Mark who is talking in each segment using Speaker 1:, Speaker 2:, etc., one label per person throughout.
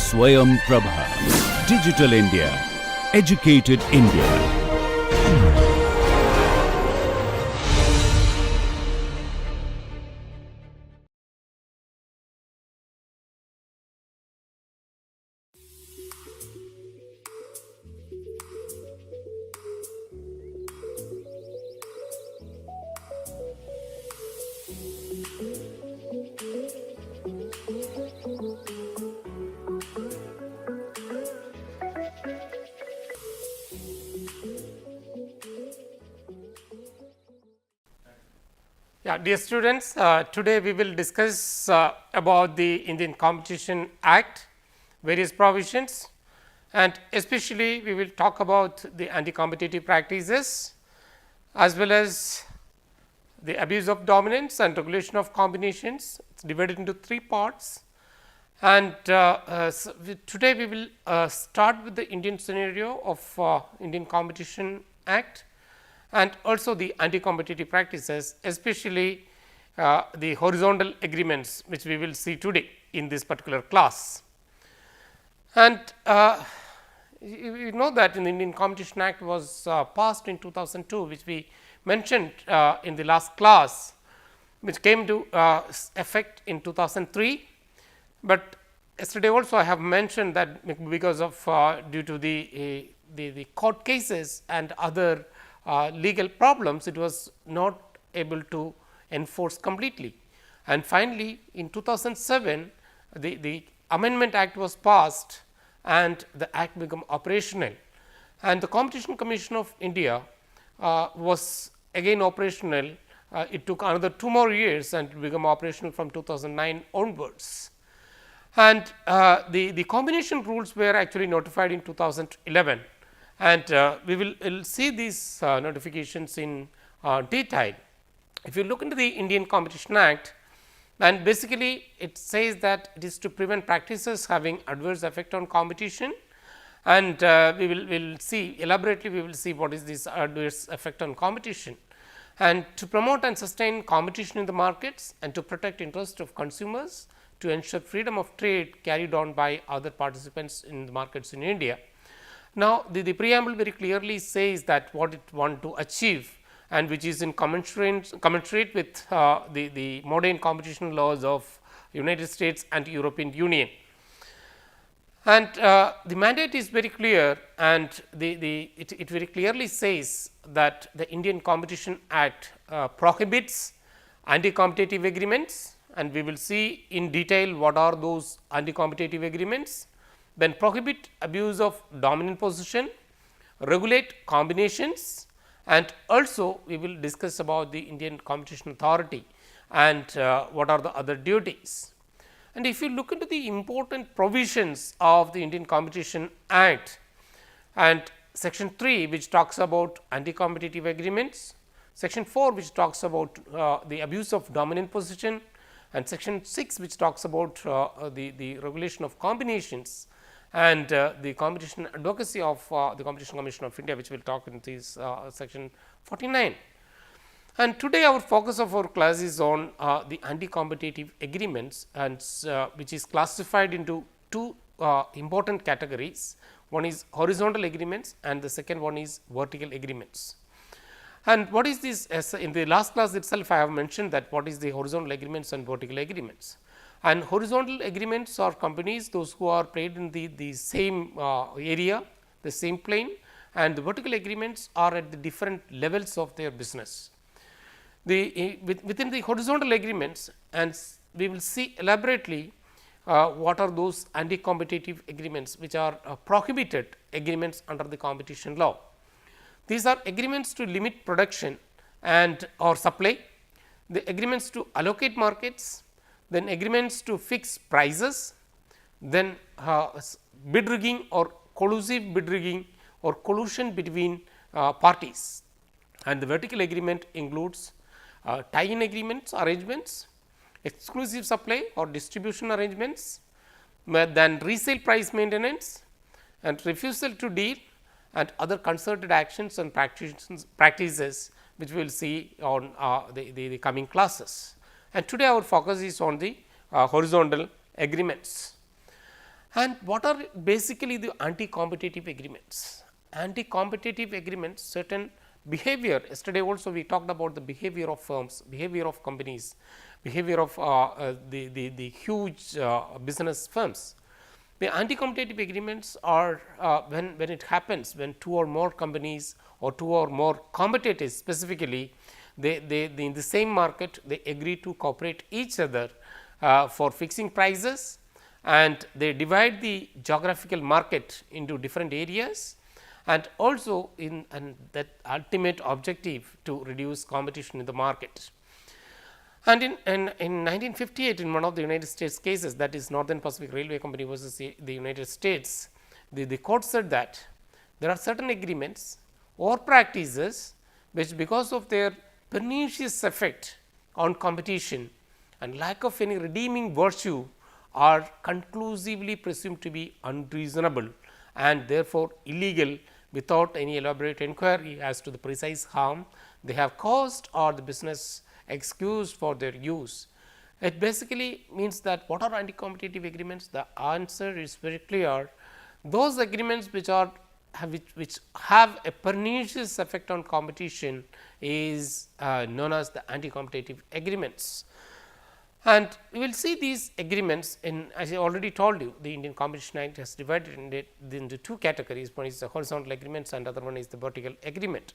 Speaker 1: Swayam Prabha. Digital India. Educated India.
Speaker 2: Yeah, dear students, today we will discuss about the Indian Competition Act, various provisions, and especially we will talk about the anti-competitive practices as well as the abuse of dominance and regulation of combinations. It is divided into three parts, and today we will start with the Indian scenario of Indian Competition Act and also the anti-competitive practices, especially the horizontal agreements, which we will see today in this particular class. And you know that in the Indian Competition Act was passed in 2002, which we mentioned in the last class, which came to effect in 2003. But yesterday also I have mentioned that because of due to the court cases and other legal problems, it was not able to enforce completely. And finally, in 2007 the Amendment Act was passed and the act became operational, and the Competition Commission of India was again operational. It took another 2 more years and it became operational from 2009 onwards. And the combination rules were actually notified in 2011. And we will see these notifications in detail. If you look into the Indian Competition Act, and basically it says that it is to prevent practices having adverse effect on competition, and we will see elaborately, we will see what is this adverse effect on competition, and to promote and sustain competition in the markets and to protect interest of consumers, to ensure freedom of trade carried on by other participants in the markets in India. Now, the preamble very clearly says that what it want to achieve, and which is in commensurate with the modern competition laws of United States and European Union. And the mandate is very clear, and it very clearly says that the Indian Competition Act prohibits anti-competitive agreements, and we will see in detail what are those anti-competitive agreements. Then prohibit abuse of dominant position, regulate combinations, and also we will discuss about the Indian Competition Authority and what are the other duties. And if you look into the important provisions of the Indian Competition Act, and section 3 which talks about anti-competitive agreements, section 4 which talks about the abuse of dominant position, and section 6 which talks about the regulation of combinations, and the competition advocacy of the Competition Commission of India, which we will talk in this section 49. And today our focus of our class is on the anti-competitive agreements, and which is classified into two important categories. One is horizontal agreements and the second one is vertical agreements. And what is this? As in the last class itself I have mentioned that what is the horizontal agreements and vertical agreements. And horizontal agreements are companies those who are played in the same area, the same plane, and the vertical agreements are at the different levels of their business. Within the horizontal agreements, and we will see elaborately what are those anti-competitive agreements which are prohibited agreements under the competition law. These are agreements to limit production and or supply, the agreements to allocate markets, then agreements to fix prices, then bid rigging or collusive bid rigging or collusion between parties, and the vertical agreement includes tie-in agreements arrangements, exclusive supply or distribution arrangements, then resale price maintenance and refusal to deal and other concerted actions and practices which we will see on the coming classes. And today our focus is on the horizontal agreements. And what are basically the anti-competitive agreements? Anti-competitive agreements, certain behavior, yesterday also we talked about the behavior of firms, behavior of companies, behavior of the huge business firms. The anti-competitive agreements are when it happens, when two or more companies or two or more competitors specifically, they in the same market, they agree to cooperate each other for fixing prices, and they divide the geographical market into different areas, and also in and that ultimate objective to reduce competition in the market. And in 1958, in one of the United States cases, that is Northern Pacific Railway Company versus the United States, the court said that there are certain agreements or practices which, because of their pernicious effect on competition and lack of any redeeming virtue, are conclusively presumed to be unreasonable and therefore illegal without any elaborate inquiry as to the precise harm they have caused or the business excuse for their use. It basically means that what are anti-competitive agreements? The answer is very clear. Those agreements which are which have a pernicious effect on competition is known as the anti-competitive agreements. And we will see these agreements in, as I already told you, the Indian Competition Act has divided into two categories. One is the horizontal agreements and other one is the vertical agreement.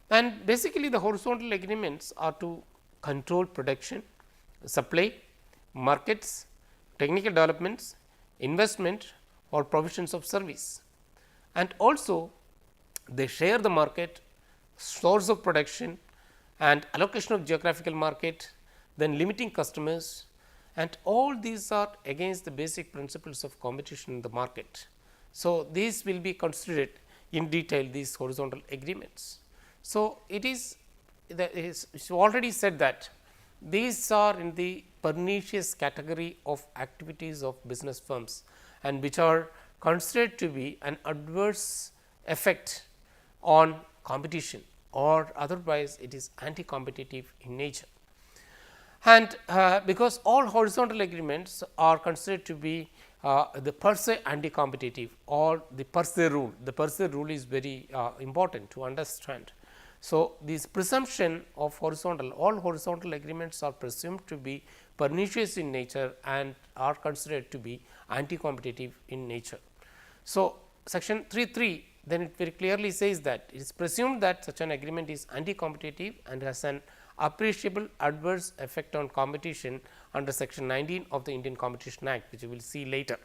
Speaker 2: And basically the horizontal agreements are to control production, supply, markets, technical developments, investment or provisions of service. And also they share the market, source of production and allocation of geographical market, then limiting customers, and all these are against the basic principles of competition in the market. So, these will be considered in detail, these horizontal agreements. So, it is already said that these are in the pernicious category of activities of business firms, and which are considered to be an adverse effect on competition, or otherwise it is anti-competitive in nature. And because all horizontal agreements are considered to be the per se anti-competitive or the per se rule. The per se rule is very important to understand. So, this presumption of horizontal, all horizontal agreements are presumed to be pernicious in nature and are considered to be anti-competitive in nature. So, section 3(3) then it very clearly says that it is presumed that such an agreement is anti-competitive and has an appreciable adverse effect on competition under section 19 of the Indian Competition Act, which we will see later.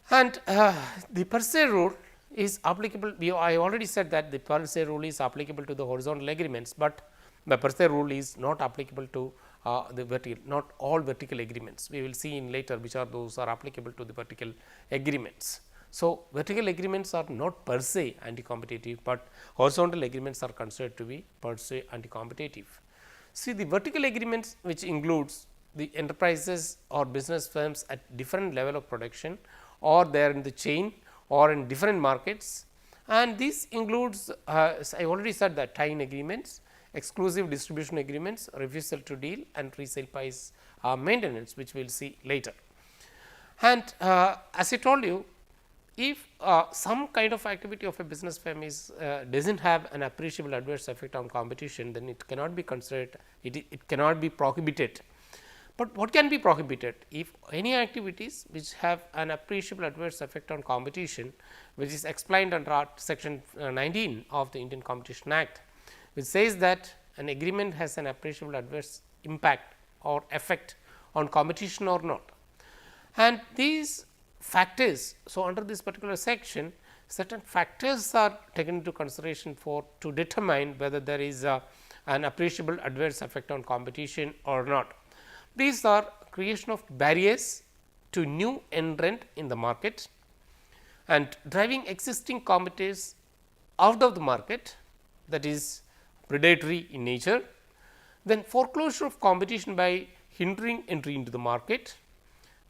Speaker 2: And the per se rule is applicable. I already said that the per se rule is applicable to the horizontal agreements, but the per se rule is not applicable to the vertical, not all vertical agreements. We will see in later which are those are applicable to the vertical agreements. So, vertical agreements are not per se anti-competitive, but horizontal agreements are considered to be per se anti-competitive. See, the vertical agreements, which includes the enterprises or business firms at different level of production, or they are in the chain or in different markets, and this includes I already said that tie-in agreements, exclusive distribution agreements, refusal to deal and resale price maintenance, which we will see later. And as I told you, if some kind of activity of a business firm is does not have an appreciable adverse effect on competition, then it cannot be considered, it cannot be prohibited. But what can be prohibited? If any activities which have an appreciable adverse effect on competition, which is explained under section 19 of the Indian Competition Act, which says that an agreement has an appreciable adverse impact or effect on competition or not. And these factors, so under this particular section, certain factors are taken into consideration for to determine whether there is an appreciable adverse effect on competition or not. These are creation of barriers to new entrant in the market and driving existing competitors out of the market, that is predatory in nature. Then foreclosure of competition by hindering entry into the market.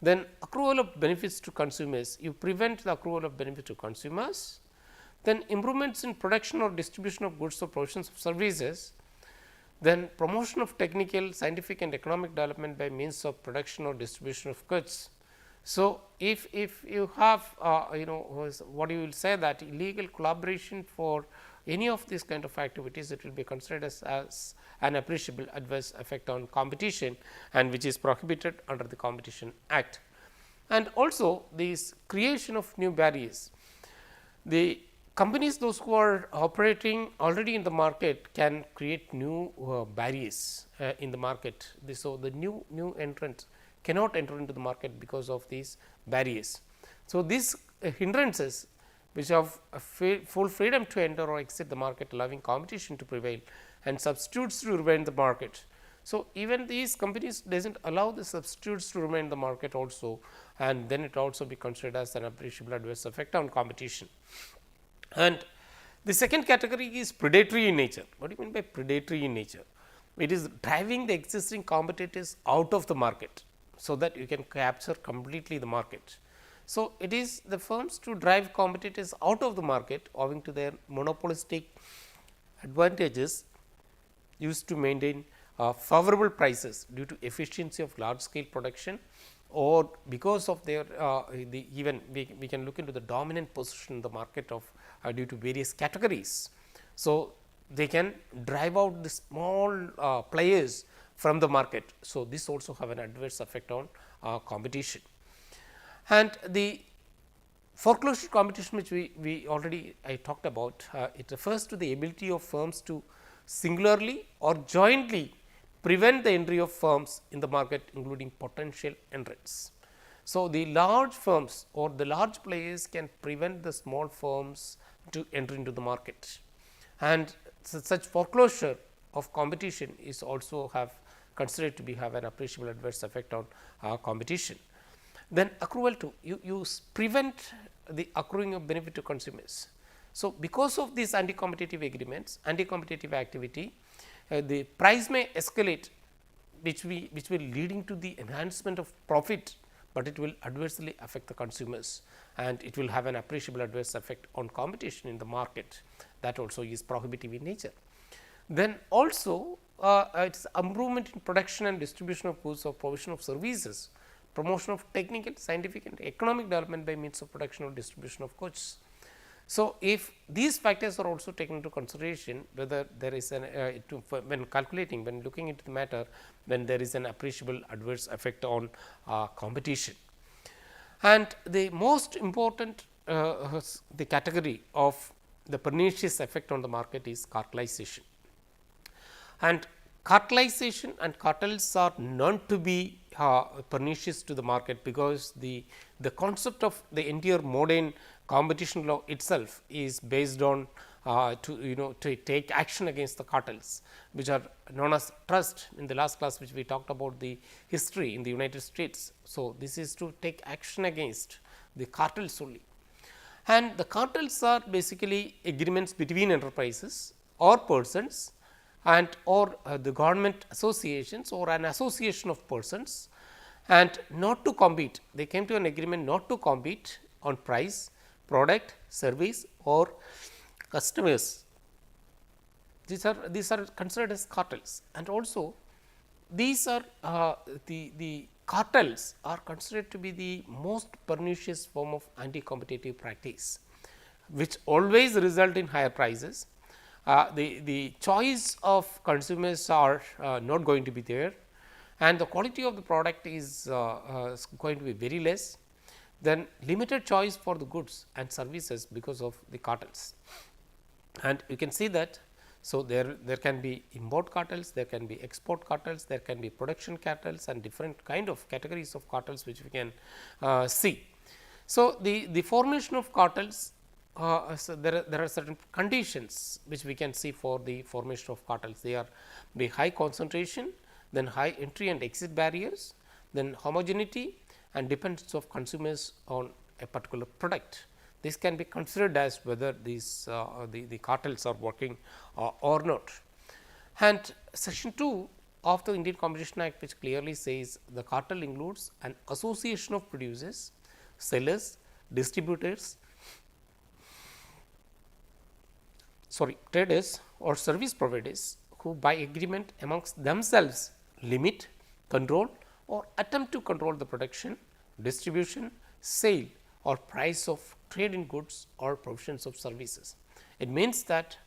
Speaker 2: Then accrual of benefits to consumers, you prevent the accrual of benefits to consumers. Then improvements in production or distribution of goods or provisions of services. Then promotion of technical, scientific and economic development by means of production or distribution of goods. So, if you have what you will say that illegal collaboration for any of these kind of activities, it will be considered as an appreciable adverse effect on competition, and which is prohibited under the Competition Act. And also this creation of new barriers. The companies, those who are operating already in the market, can create new barriers in the market. So, the new entrants cannot enter into the market because of these barriers. So, these hindrances which have full freedom to enter or exit the market, allowing competition to prevail and substitutes to remain in the market. So, even these companies does not allow the substitutes to remain in the market also, and then it also be considered as an appreciable adverse effect on competition. And the second category is predatory in nature. What do you mean by predatory in nature? It is driving the existing competitors out of the market, so that you can capture completely the market. So, it is the firms to drive competitors out of the market owing to their monopolistic advantages used to maintain favorable prices due to efficiency of large scale production, or because of their even we can look into the dominant position in the market of due to various categories. So, they can drive out the small players from the market. So, this also have an adverse effect on competition. And the foreclosure competition, which we already I talked about, it refers to the ability of firms to singularly or jointly prevent the entry of firms in the market, including potential entrants. So, the large firms or the large players can prevent the small firms to enter into the market, and such foreclosure of competition is also have considered to be have an appreciable adverse effect on competition. Then accrual to you prevent the accruing of benefit to consumers. So, because of these anti-competitive agreements, anti-competitive activity, the price may escalate, which will leading to the enhancement of profit, but it will adversely affect the consumers, and it will have an appreciable adverse effect on competition in the market. That also is prohibitive in nature. Then also it is improvement in production and distribution of goods or provision of services, promotion of technical, scientific and economic development by means of production or distribution of goods. So, if these factors are also taken into consideration, whether there is an when calculating, when looking into the matter, when there is an appreciable adverse effect on competition. And the most important the category of the pernicious effect on the market is cartelization. And cartelization and cartels are known to be pernicious to the market, because the concept of the entire modern competition law itself is based on to take action against the cartels, which are known as trust. In the last class, which we talked about the history in the United States. So, this is to take action against the cartels only, and the cartels are basically agreements between enterprises or persons and or the government associations or an association of persons, and not to compete. They came to an agreement not to compete on price, product, service or customers. These are considered as cartels, and also these are the cartels are considered to be the most pernicious form of anti-competitive practice, which always result in higher prices. The choice of consumers are not going to be there, and the quality of the product is going to be very less. Then limited choice for the goods and services because of the cartels, and you can see that. So, there can be import cartels, there can be export cartels, there can be production cartels, and different kind of categories of cartels which we can see. So, the formation of cartels, so there are certain conditions which we can see for the formation of cartels. They are the high concentration, then high entry and exit barriers, then homogeneity and dependence of consumers on a particular product. This can be considered as whether these the cartels are working or not. And section 2 of the Indian Competition Act, which clearly says the cartel includes an association of producers, sellers, distributors, traders or service providers, who by agreement amongst themselves limit, control or attempt to control the production, distribution, sale or price of trade in goods or provisions of services. It means that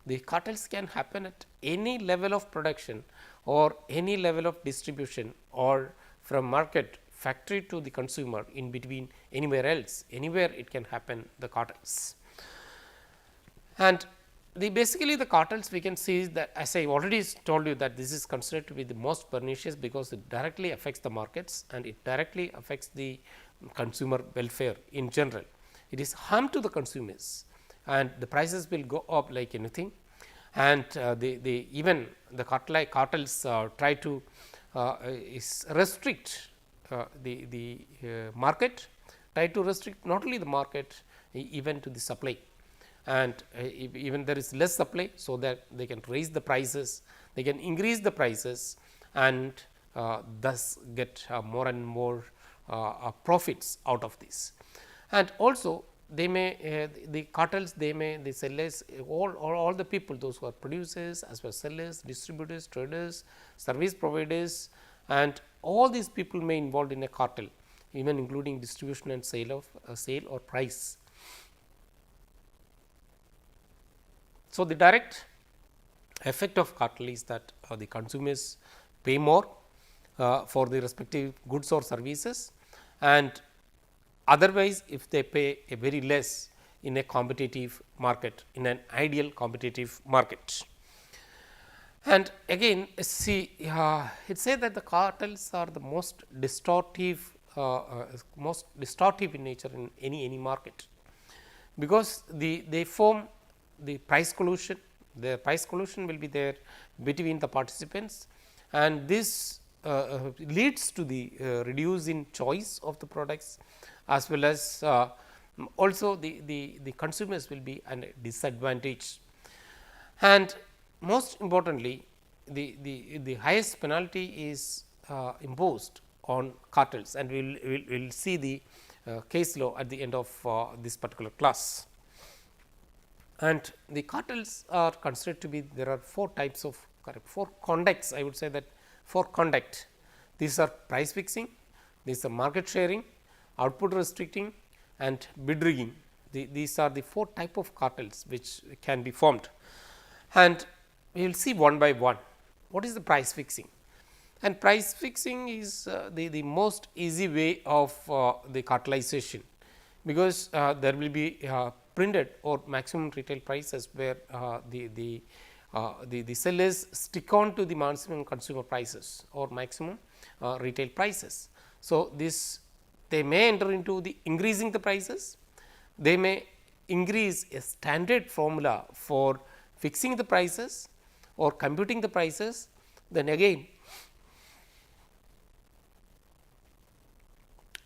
Speaker 2: the cartels can happen at any level of production or any level of distribution or from market factory to the consumer, in between anywhere else, anywhere it can happen, the cartels. And basically the cartels we can see is that, as I already told you, that this is considered to be the most pernicious, because it directly affects the markets and it directly affects the consumer welfare in general. It is harm to the consumers and the prices will go up like anything, and even the cartels try to restrict the market, try to restrict not only the market, even to the supply, and even there is less supply, so that they can raise the prices, they can increase the prices, and thus get more and more profits out of this. And also they may the cartels, the sellers, all the people, those who are producers as well as sellers, distributors, traders, service providers, and all these people may involved in a cartel, even including distribution and sale of sale or price. So, the direct effect of cartel is that the consumers pay more for the respective goods or services, and otherwise if they pay a very less in a competitive market, in an ideal competitive market. And again see, it says that the cartels are the most distortive in nature in any market, because they form the price collusion. The price collusion will be there between the participants, and this leads to the reduce in choice of the products, as well as also the consumers will be at a disadvantage. And most importantly, the highest penalty is imposed on cartels, and we will see the case law at the end of this particular class. And the cartels are considered to be, there are 4 types of 4 conducts, I would say that 4 conduct. These are price fixing, these are market sharing, output restricting, and bid rigging. These are the 4 type of cartels which can be formed, and we will see one by one. What is the price fixing? And price fixing is the most easy way of the cartelization, because there will be printed or maximum retail prices, where the sellers stick on to the maximum consumer prices or maximum retail prices. So, this they may enter into the increasing the prices, they may increase a standard formula for fixing the prices or computing the prices. Then again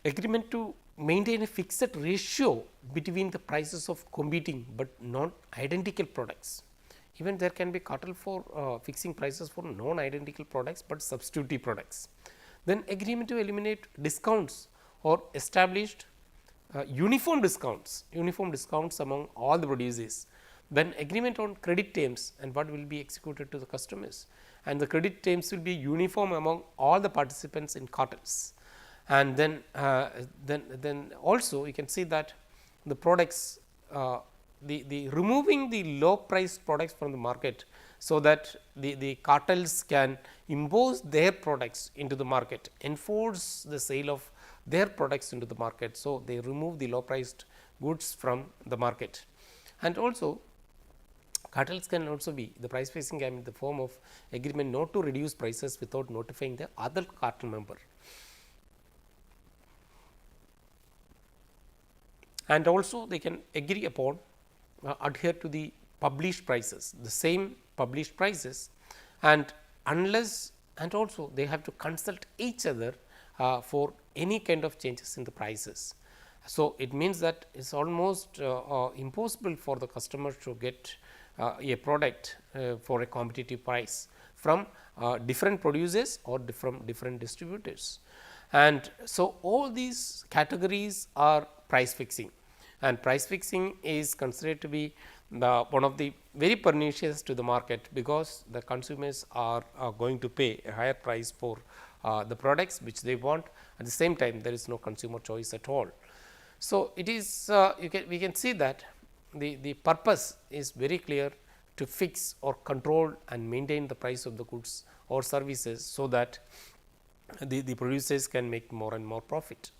Speaker 2: agreement to maintain a fixed ratio between the prices of competing but non identical products. Even there can be cartel for fixing prices for non identical products, but substitute products. Then agreement to eliminate discounts or established uniform discounts among all the producers. Then agreement on credit terms and what will be executed to the customers, and the credit terms will be uniform among all the participants in cartels. And then also you can see that the products, the removing the low priced products from the market, so that the cartels can impose their products into the market, enforce the sale of their products into the market. So, they remove the low priced goods from the market. And also cartels can also be, the price fixing can be in the form of agreement not to reduce prices without notifying the other cartel member. And also they can agree upon adhere to the published prices, the same published prices, and unless, and also they have to consult each other for any kind of changes in the prices. So, it means that it is almost impossible for the customer to get a product for a competitive price from different producers or from different distributors. And so, all these categories are price fixing, and price fixing is considered to be one of the very pernicious to the market, because the consumers are going to pay a higher price for the products which they want. At the same time, there is no consumer choice at all. So, it is we can see that the purpose is very clear, to fix or control and maintain the price of the goods or services, so that the producers can make more and more profit.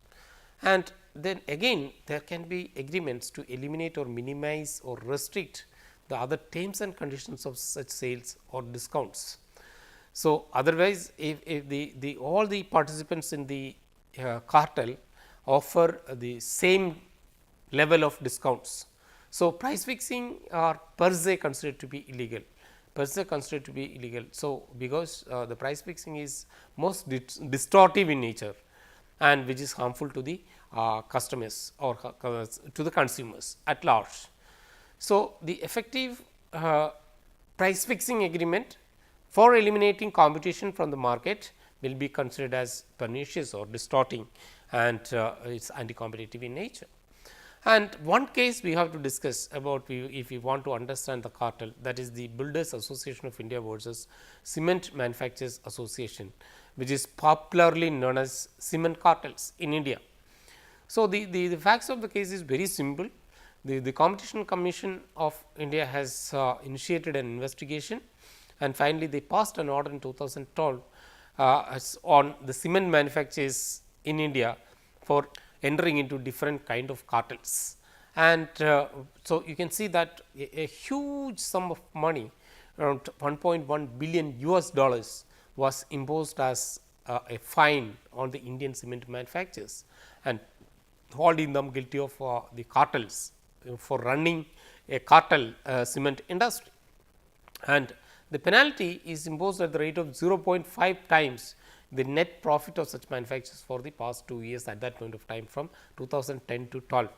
Speaker 2: And then again there can be agreements to eliminate or minimize or restrict the other terms and conditions of such sales or discounts. So, otherwise if the all the participants in the cartel offer the same level of discounts. So, price fixing are per se considered to be illegal, So, because the price fixing is most distortive in nature, and which is harmful to the customers or to the consumers at large. So, the effective price fixing agreement for eliminating competition from the market will be considered as pernicious or distorting, and it is anti-competitive in nature. And one case we have to discuss about, if we want to understand the cartel, that is the Builders Association of India versus Cement Manufacturers Association, which is popularly known as cement cartels in India. So, the facts of the case is very simple. The Competition Commission of India has initiated an investigation, and finally, they passed an order in 2012 on the cement manufacturers in India for entering into different kind of cartels. And so, you can see that a huge sum of money, around 1.1 billion US dollars, was imposed as a fine on the Indian cement manufacturers, and holding them guilty of the cartels for running a cartel cement industry. And the penalty is imposed at the rate of 0.5 times the net profit of such manufacturers for the past 2 years at that point of time, from 2010 to 12.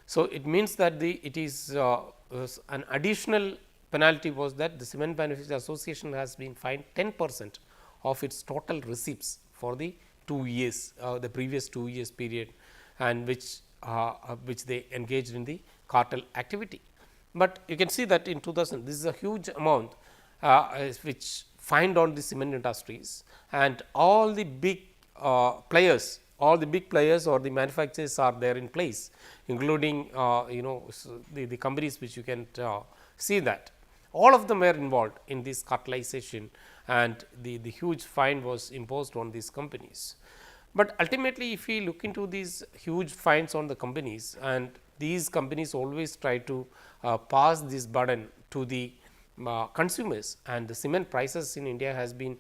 Speaker 2: So, it means that it is an additional penalty was that the Cement Manufacturers Association has been fined 10% of its total receipts for the 2 years, the previous 2 years period, and which they engaged in the cartel activity. But you can see that in 2000, this is a huge amount which fined on the cement industries, and all the big players, or the manufacturers are there in place, including the companies which you can see that all of them were involved in this cartelization, and the huge fine was imposed on these companies. But ultimately, if we look into these huge fines on the companies, and these companies always try to pass this burden to the consumers, and the cement prices in India has been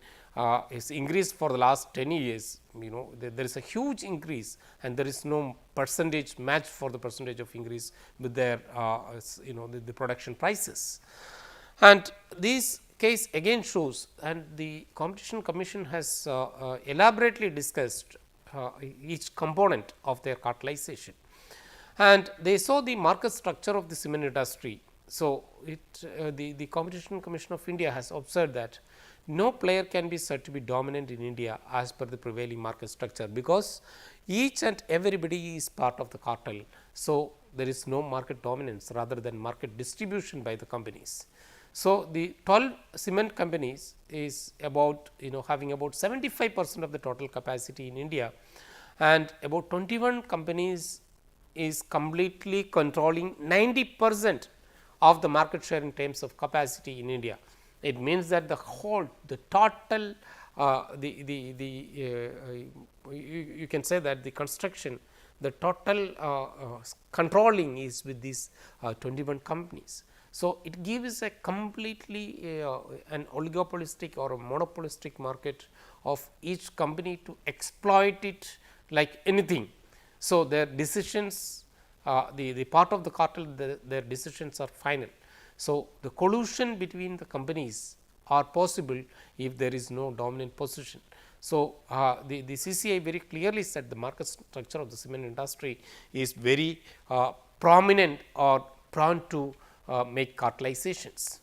Speaker 2: is increased for the last 10 years. There is a huge increase, and there is no percentage match for the percentage of increase with their the production prices. And this case again shows, and the Competition Commission has elaborately discussed each component of their cartelization, and they saw the market structure of the cement industry. So, the Competition Commission of India has observed that no player can be said to be dominant in India as per the prevailing market structure, because each and everybody is part of the cartel. So, there is no market dominance rather than market distribution by the companies. So, the 12 cement companies is about having about 75% of the total capacity in India, and about 21 companies is completely controlling 90% of the market share in terms of capacity in India. It means that the total you can say that the construction, the total controlling is with these 21 companies. So, it gives a completely an oligopolistic or a monopolistic market of each company to exploit it like anything. So, their decisions, the part of the cartel, their decisions are final. So, the collusion between the companies are possible if there is no dominant position. So, the CCI very clearly said the market structure of the cement industry is very prominent or prone to make cartelizations.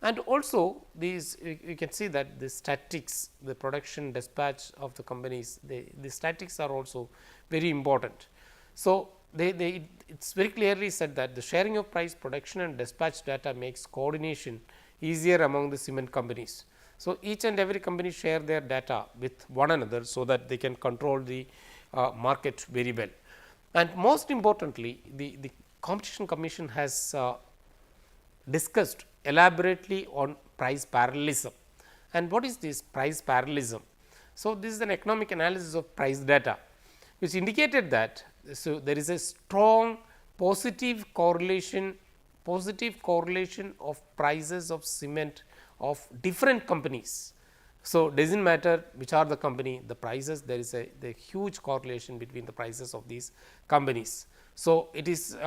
Speaker 2: And also these you can see that the statistics, the production dispatch of the companies, the statistics are also very important. So, it is very clearly said that the sharing of price, production and dispatch data makes coordination easier among the cement companies. So, each and every company share their data with one another, so that they can control the market very well. And most importantly, the Competition Commission has discussed elaborately on price parallelism. And what is this price parallelism? So, this is an economic analysis of price data, which indicated that, so there is a strong positive correlation of prices of cement of different companies. So, does not matter which are the company, the prices, there is a huge correlation between the prices of these companies. So, it is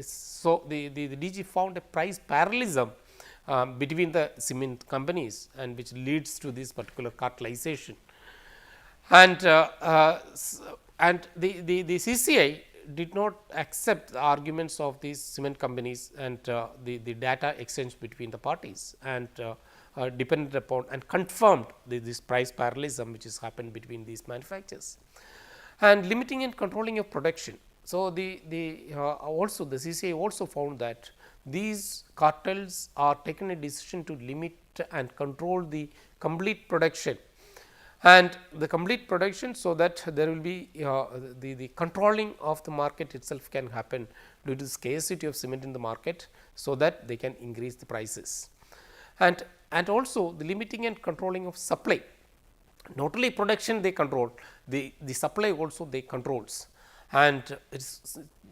Speaker 2: so the DG found a price parallelism between the cement companies, and which leads to this particular cartelization. And the CCI did not accept the arguments of these cement companies, and the data exchange between the parties, and depended upon and confirmed this price parallelism which has happened between these manufacturers. And limiting and controlling of production. So, also the CCI also found that these cartels are taken a decision to limit and control the complete production, and the complete production, so that there will be the controlling of the market itself can happen due to the scarcity of cement in the market, so that they can increase the prices. And also the limiting and controlling of supply, not only production they control, the supply also they controls. And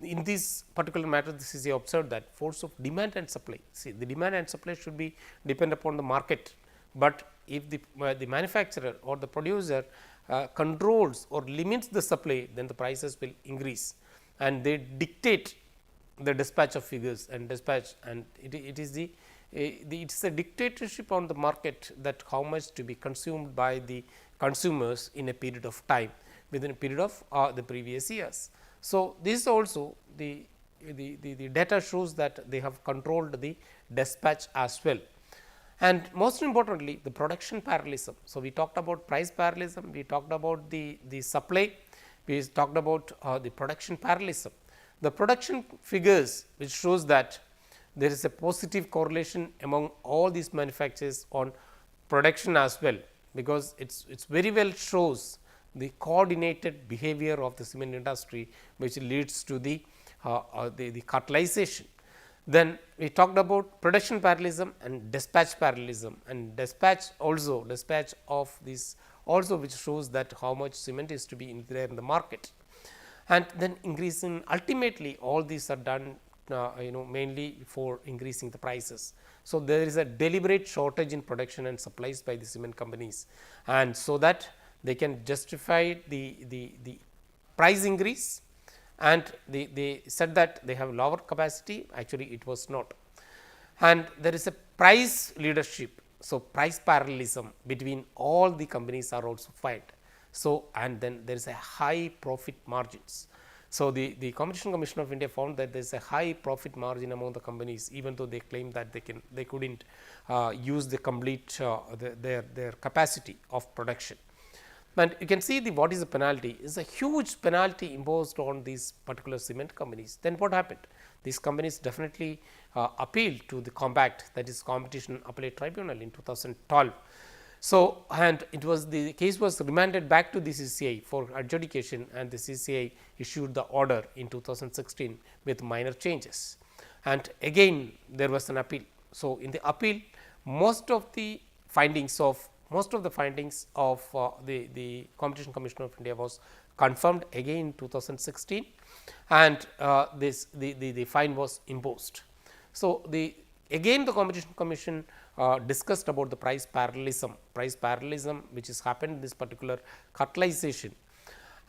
Speaker 2: in this particular matter, this is observed that force of demand and supply. See, the demand and supply should be depend upon the market, but if the manufacturer or the producer controls or limits the supply, then the prices will increase, and they dictate the dispatch of figures and dispatch, and it is it's a dictatorship on the market, that how much to be consumed by the consumers in a period of time, within a period of the previous years. So, this also the data shows that they have controlled the dispatch as well. And most importantly, the production parallelism. So, we talked about price parallelism, we talked about the supply, we talked about the production parallelism. The production figures, which shows that there is a positive correlation among all these manufacturers on production as well, because it's very well shows the coordinated behavior of the cement industry, which leads to the cartelization. Then we talked about production parallelism and dispatch parallelism, and dispatch of this also, which shows that how much cement is to be in there in the market. And then increase in, ultimately all these are done mainly for increasing the prices. So, there is a deliberate shortage in production and supplies by the cement companies, and so that they can justify the price increase, and they said that they have lower capacity, actually it was not. And there is a price leadership. So, price parallelism between all the companies are also found. So, and then there is a high profit margins. So, the Competition Commission of India found that there is a high profit margin among the companies, even though they claim that they couldn't use the complete their capacity of production. And you can see what is the penalty, is a huge penalty imposed on these particular cement companies. Then what happened? These companies definitely appealed to the compact, that is Competition Appellate Tribunal, in 2012. So, and it was the case was remanded back to the CCI for adjudication, and the CCI issued the order in 2016 with minor changes, and again there was an appeal. So, in the appeal, most of the findings of the Competition Commission of India was confirmed again in 2016, and the fine was imposed. So, again the Competition Commission discussed about the price parallelism which has happened in this particular cartelization,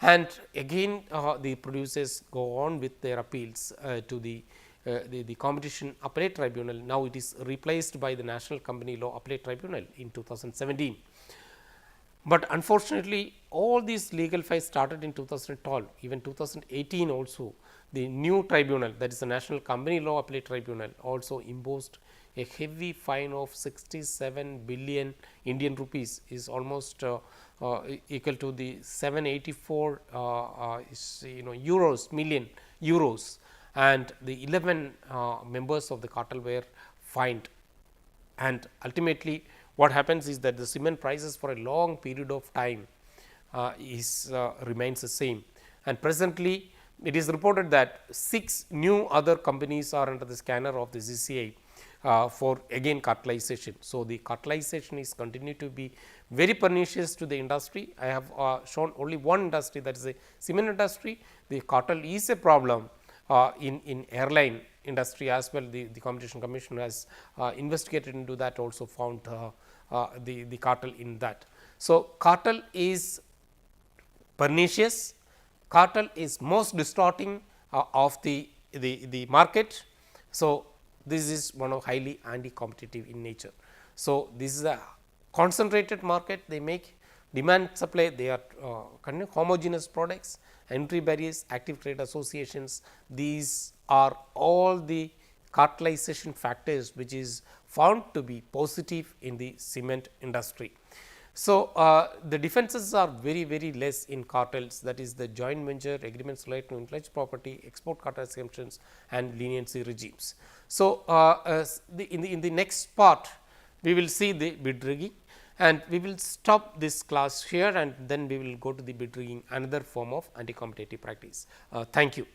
Speaker 2: and again the producers go on with their appeals to the Competition Appellate Tribunal. Now, it is replaced by the National Company Law Appellate Tribunal in 2017. But unfortunately, all these legal fights started in 2012, even 2018 also. The new tribunal, that is the National Company Law Appellate Tribunal, also imposed a heavy fine of 67 billion Indian rupees, is almost equal to the 784 million euros, and the 11 members of the cartel were fined. And ultimately, what happens is that the cement prices for a long period of time remains the same, and presently it is reported that 6 new other companies are under the scanner of the CCI for again cartelization. So, the cartelization is continue to be very pernicious to the industry. I have shown only one industry, that is the cement industry. The cartel is a problem in airline industry as well. The Competition Commission has investigated into that, also found the cartel in that. So, cartel is pernicious, cartel is most distorting of the market. So, this is one of highly anti-competitive in nature. So, this is a concentrated market, they make demand supply, they are homogeneous products, entry barriers, active trade associations, these are all the cartelization factors which is found to be positive in the cement industry. So, the defenses are very less in cartels, that is the joint venture agreements related to intellectual property, export cartel exemptions and leniency regimes. So, in the next part we will see the bid rigging, and we will stop this class here, and then we will go to the bid rigging, another form of anti-competitive practice. Thank you.